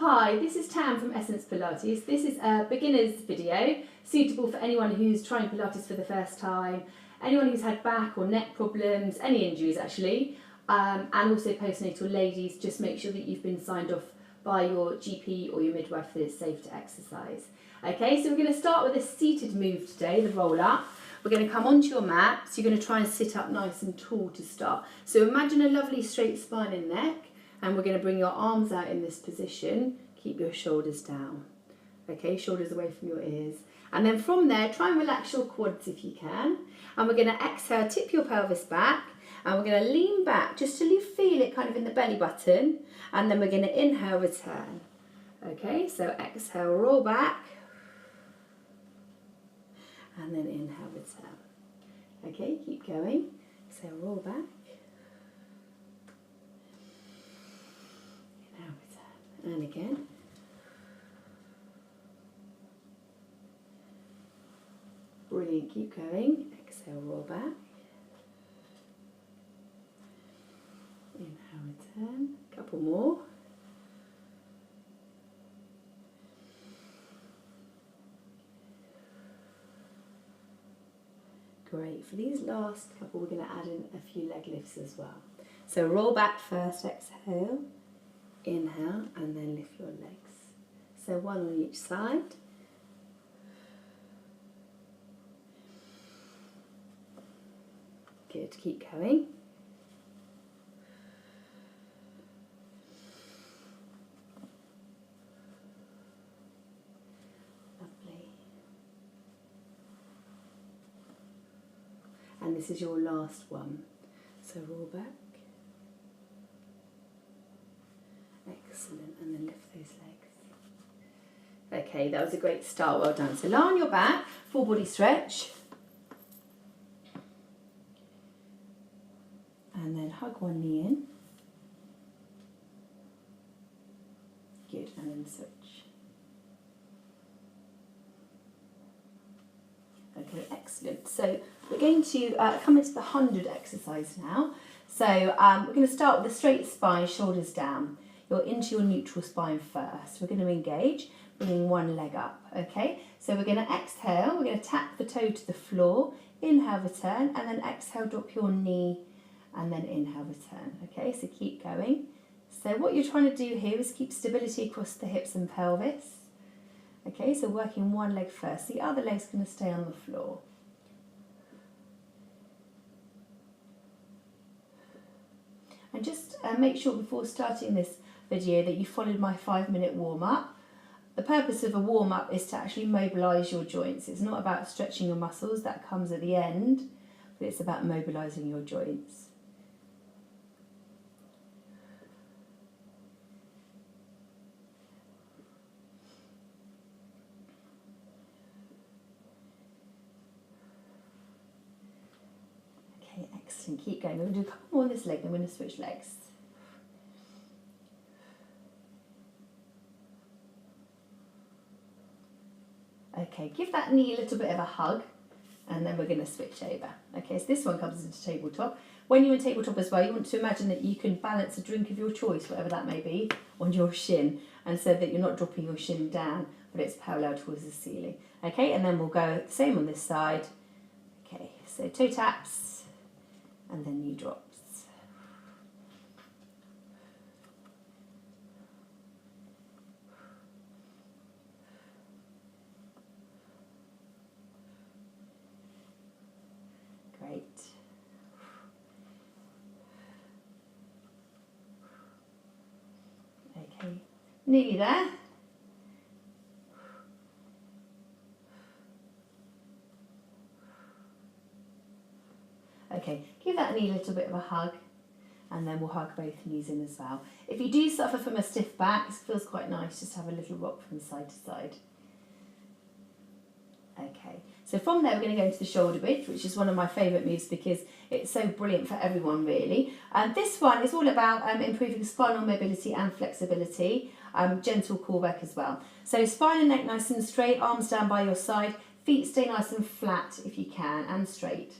Hi, this is Tam from Essence Pilates. This is a beginner's video suitable for anyone who's trying Pilates for the first time, anyone who's had back or neck problems, any injuries actually, and also postnatal ladies. Just make sure that you've been signed off by your GP or your midwife that it's safe to exercise. Okay, so we're going to start with a seated move today, the roll up. We're going to come onto your mat, so you're going to try and sit up nice and tall to start. So imagine a lovely straight spine and neck. And we're going to bring your arms out in this position. Keep your shoulders down. Okay, shoulders away from your ears. And then from there, try and relax your quads if you can. And we're going to exhale, tip your pelvis back. And we're going to lean back just till you feel it kind of in the belly button. And then we're going to inhale, return. Okay, so exhale, roll back. And then inhale, return. Okay, keep going. So roll back. And again. Brilliant, keep going. Exhale, roll back. Inhale, return. Couple more. Great. For these last couple, we're going to add in a few leg lifts as well. So roll back first, exhale. Inhale and then lift your legs. So one on each side. Good, keep going. Lovely. And this is your last one. So roll back. Excellent, and then lift those legs. Okay, that was a great start, well done. So lie on your back, full body stretch. And then hug one knee in. Good, and then switch. Okay, excellent. So we're going to come into the 100 exercise now. So we're going to start with a straight spine, shoulders down. You're into your neutral spine first. We're going to engage, bringing one leg up, okay? So we're going to exhale, we're going to tap the toe to the floor, inhale, return, and then exhale, drop your knee, and then inhale, return, okay? So keep going. So what you're trying to do here is keep stability across the hips and pelvis, okay? So working one leg first, the other leg's going to stay on the floor. And just make sure before starting this video that you followed my 5-minute warm-up. The purpose of a warm-up is to actually mobilise your joints. It's not about stretching your muscles, that comes at the end, but it's about mobilising your joints. Okay, excellent, keep going. We're going to do a couple more on this leg, then we're going to switch legs. Okay, give that knee a little bit of a hug, and then we're going to switch over. Okay, so this one comes into tabletop. When you're in tabletop as well, you want to imagine that you can balance a drink of your choice, whatever that may be, on your shin, and so that you're not dropping your shin down, but it's parallel towards the ceiling. Okay, and then we'll go the same on this side. Okay, so toe taps, and then knee drops. Great. Okay, nearly there. Okay, give that knee a little bit of a hug, and then we'll hug both knees in as well. If you do suffer from a stiff back, this feels quite nice, just have a little rock from side to side. Okay, so from there we're going to go into the shoulder bridge, which is one of my favourite moves because it's so brilliant for everyone really. And this one is all about improving spinal mobility and flexibility, gentle core work as well. So spine and neck nice and straight, arms down by your side, feet stay nice and flat if you can, and straight.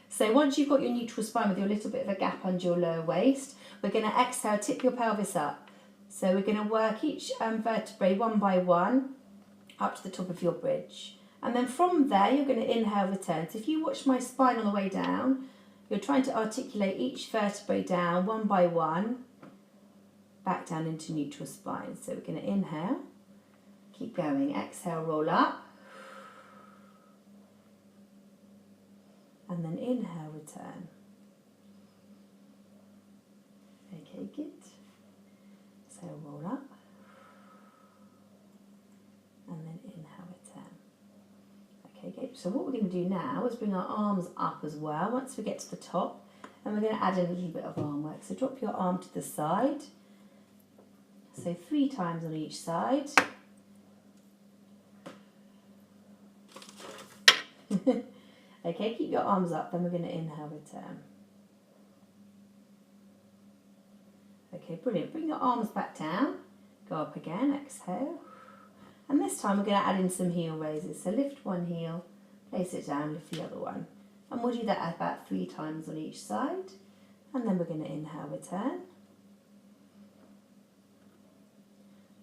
So once you've got your neutral spine with your little bit of a gap under your lower waist, we're going to exhale, tip your pelvis up. So we're going to work each vertebrae one by one up to the top of your bridge. And then from there, you're going to inhale, return. So if you watch my spine on the way down, you're trying to articulate each vertebrae down one by one, back down into neutral spine. So we're going to inhale, keep going, exhale, roll up, and then inhale, return. Okay, good. So roll up, and then inhale, return. Okay, good. So what we're going to do now is bring our arms up as well once we get to the top, and we're going to add in a little bit of arm work. So drop your arm to the side, so 3 times on each side. Okay, keep your arms up, then we're going to inhale, return. Okay, brilliant. Bring your arms back down, go up again, exhale. And this time we're going to add in some heel raises. So lift one heel, place it down, lift the other one. And we'll do that about 3 times on each side. And then we're going to inhale, return.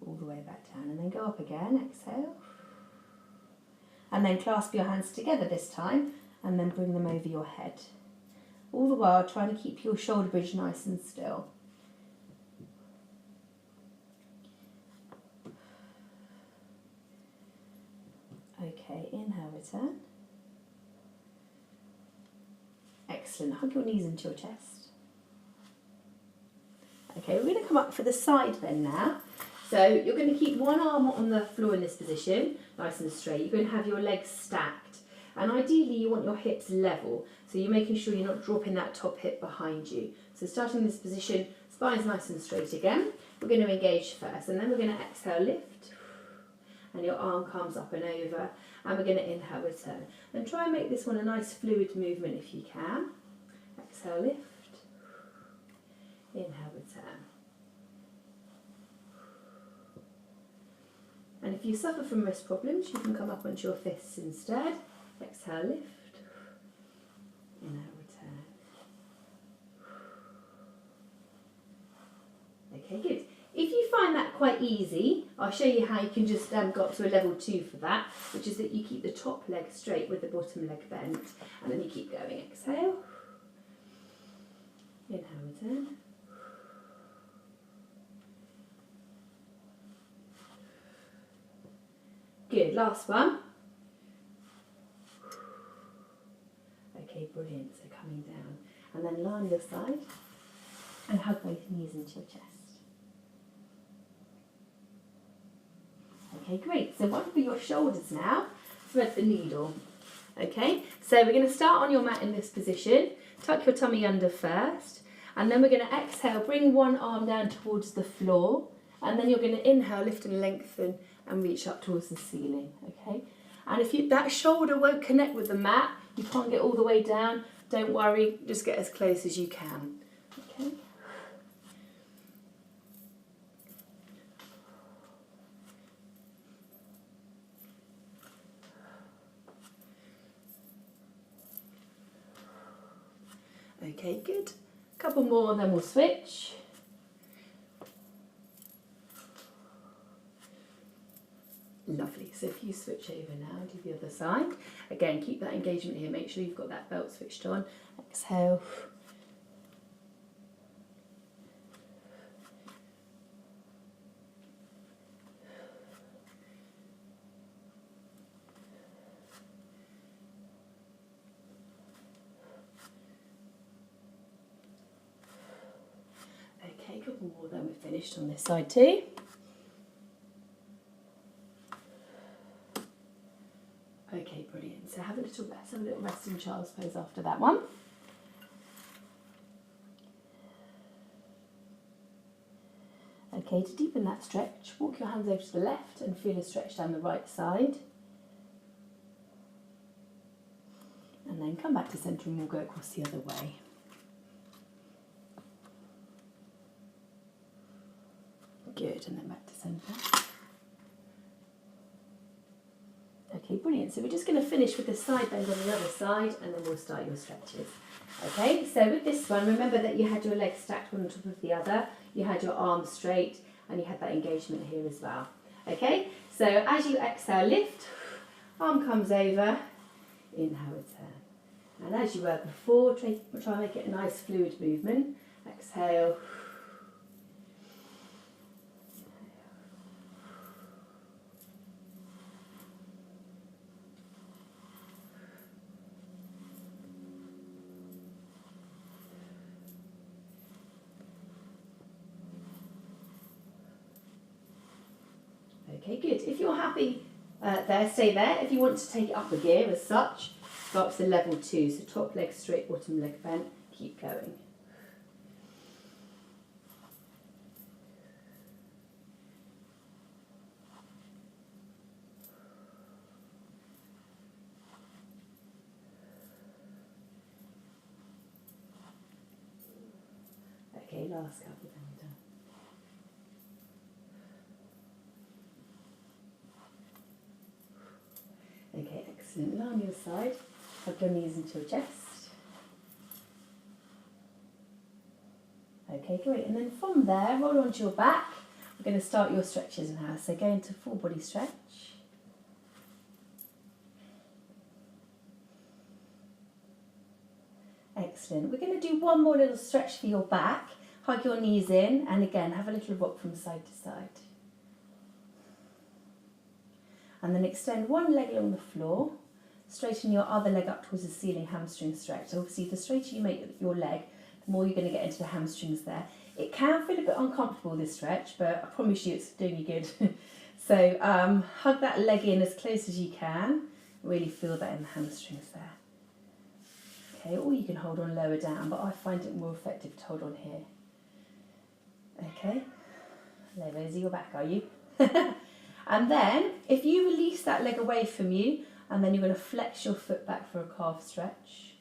All the way back down, and then go up again, exhale. And then clasp your hands together this time, and then bring them over your head. All the while trying to keep your shoulder bridge nice and still. Okay, inhale, return. Excellent. Hug your knees into your chest. Okay, we're going to come up for the side bend now. So you're going to keep one arm on the floor in this position, nice and straight. You're going to have your legs stacked. And ideally you want your hips level. So you're making sure you're not dropping that top hip behind you. So starting in this position, spine's nice and straight again. We're going to engage first, and then we're going to exhale, lift. And your arm comes up and over. And we're going to inhale, return. And try and make this one a nice fluid movement if you can. Exhale, lift. Inhale, return. And if you suffer from wrist problems, you can come up onto your fists instead. Exhale, lift. Inhale, return. Okay, good. If you find that quite easy, I'll show you how you can just go up to a level 2 for that, which is that you keep the top leg straight with the bottom leg bent, and then you keep going. Exhale. Inhale, return. Good, last one. Okay, brilliant. So coming down. And then lie on your side and hug both knees into your chest. Okay, great. So one for your shoulders now. Thread the needle. Okay, so we're going to start on your mat in this position. Tuck your tummy under first. And then we're going to exhale, bring one arm down towards the floor. And then you're going to inhale, lift and lengthen, and reach up towards the ceiling, okay? And if that shoulder won't connect with the mat, you can't get all the way down, don't worry, just get as close as you can, okay? Okay, good. A couple more, then we'll switch. Lovely. So if you switch over now, do the other side. Again, keep that engagement here. Make sure you've got that belt switched on. Exhale. Okay, a couple more, then we're finished on this side too. Okay, brilliant. So have a little rest, have a little rest in child's pose after that one. Okay, to deepen that stretch, walk your hands over to the left and feel a stretch down the right side. And then come back to centre and we'll go across the other way. Good, and then back to centre. Okay, brilliant. So we're just going to finish with the side bend on the other side, and then we'll start your stretches. Okay, so with this one, remember that you had your legs stacked one on top of the other, you had your arms straight, and you had that engagement here as well. Okay, so as you exhale, lift, arm comes over, inhale, return. And as you were before, try and make it a nice fluid movement. Exhale. Okay, good. If you're happy there, stay there. If you want to take it up a gear as such, go up to level 2. So top leg straight, bottom leg bent, keep going. Okay, last couple, then we're done. Okay, excellent. Lie on your side, hug your knees into your chest. Okay, great. And then from there, roll onto your back. We're going to start your stretches now. So go into full body stretch. Excellent. We're going to do one more little stretch for your back. Hug your knees in, and again, have a little rock from side to side. And then extend one leg along the floor, straighten your other leg up towards the ceiling, hamstring stretch. So obviously the straighter you make your leg, the more you're going to get into the hamstrings there. It can feel a bit uncomfortable, this stretch, but I promise you it's doing you good. So hug that leg in as close as you can, really feel that in the hamstrings there. Okay, or you can hold on lower down, but I find it more effective to hold on here. Okay, lazy, you're back, are you? And then, if you release that leg away from you, and then you're going to flex your foot back for a calf stretch.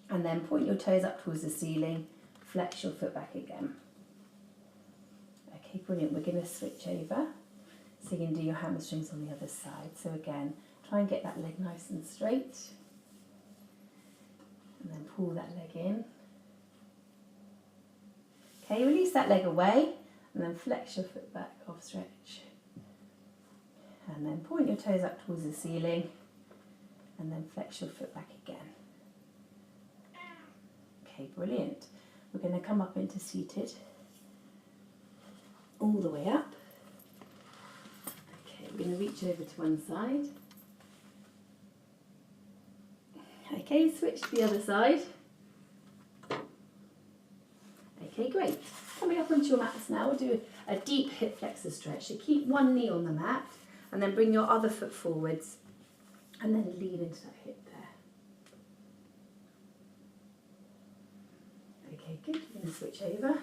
And then point your toes up towards the ceiling, flex your foot back again. Okay, brilliant. We're going to switch over. So you can do your hamstrings on the other side. So again, try and get that leg nice and straight. And then pull that leg in. Okay, release that leg away, and then flex your foot back, calf stretch. And then point your toes up towards the ceiling, and then flex your foot back again. Okay, brilliant. We're going to come up into seated, all the way up. Okay, we're going to reach over to one side. Okay, switch to the other side. Okay, great. Coming up onto your mats now, we'll do a deep hip flexor stretch. So keep one knee on the mat, and then bring your other foot forwards, and then lean into that hip there. Okay, good. We're going to switch over.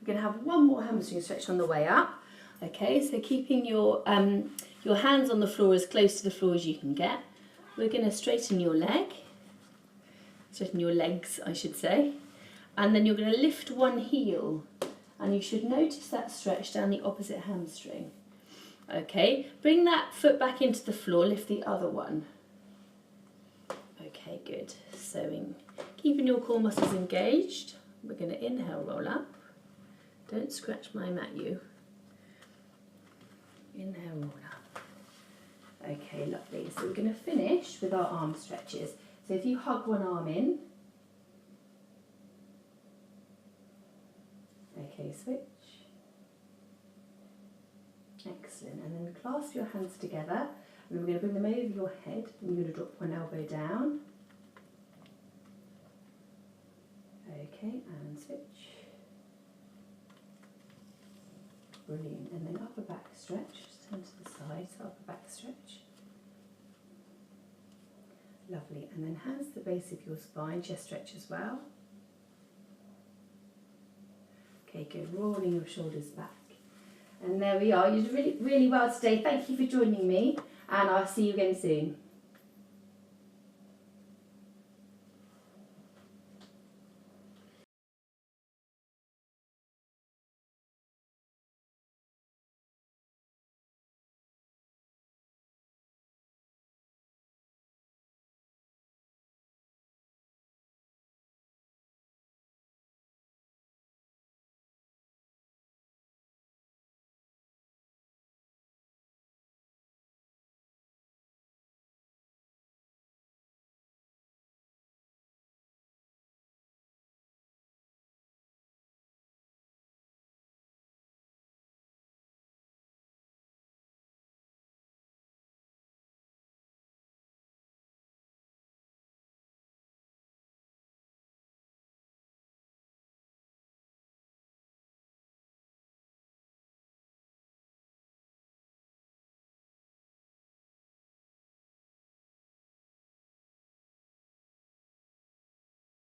We're going to have one more hamstring stretch on the way up. Okay, so keeping your hands on the floor as close to the floor as you can get. We're going to straighten your legs, I should say, and then you're going to lift one heel, and you should notice that stretch down the opposite hamstring. Okay, bring that foot back into the floor, lift the other one. Okay, good. So keeping your core muscles engaged, we're going to inhale, roll up. Don't scratch my mat, you. Inhale, roll up. Okay, lovely. So we're going to finish with our arm stretches. So if you hug one arm in. Okay, switch. Excellent. And then clasp your hands together. And we're going to bring them over your head. And you're going to drop one elbow down. Okay, and switch. Brilliant. And then upper back stretch. Just turn to the side, so upper back stretch. Lovely. And then hands to the base of your spine, chest stretch as well. Okay, good. Rolling your shoulders back. And there we are. You did really, really well today. Thank you for joining me, and I'll see you again soon.